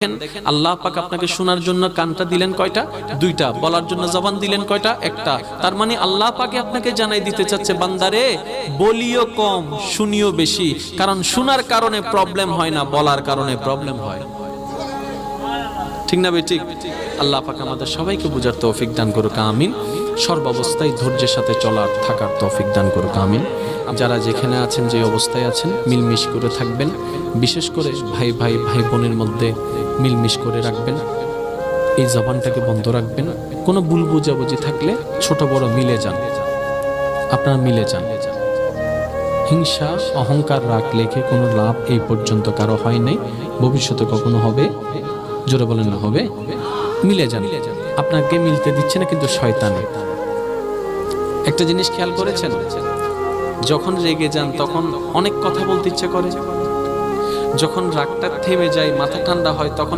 দেখেন আল্লাহ পাক আপনাকে শোনার জন্য কানটা দিলেন কয়টা? দুইটা। বলার জন্য জবান দিলেন কয়টা? একটা। তার মানে আল্লাহ পাকে আপনাকে জানাই দিতে চাচ্ছে, বান্দারে বলিও কম শুনিও বেশি। কারণ শোনার কারণে প্রবলেম হয় না, বলার কারণে প্রবলেম হয়। ঠিক না ঠিক? আল্লাহ পাক আমাদের সবাইকে বুঝার তৌফিক দান করুক, আমিন। সর্বাবস্থায় ধৈর্যের সাথে চলার থাকার তৌফিক দান করুক, আমিন। যারা যেখানে আছেন, যে অবস্থায় আছেন, মিলমিশ করে থাকবেন। বিশেষ করে ভাই ভাই ভাই বোনের মধ্যে মিলমিশ করে রাখবেন, এই জবানটাকে বন্ধ রাখবেন। কোনো ভুল বুঝাবুঝি থাকলে ছোট বড় মিলে যান, আপনারা মিলে যান। হিংসা অহংকার রাগ লেখে কোনো লাভ এই পর্যন্ত কারো হয় নাই, ভবিষ্যতে কখনো হবে? জোরে বলেন না হবে? মিলে যান। আপনাকে মিলতে দিচ্ছে না কিন্তু শয়তানে। একটা জিনিস খেয়াল করেছেন, যখন রেগে যান তখন অনেক কথা বলতে ইচ্ছে করে, যখন রাগটা থেমে যায়, মাথা ঠান্ডা হয়, তখন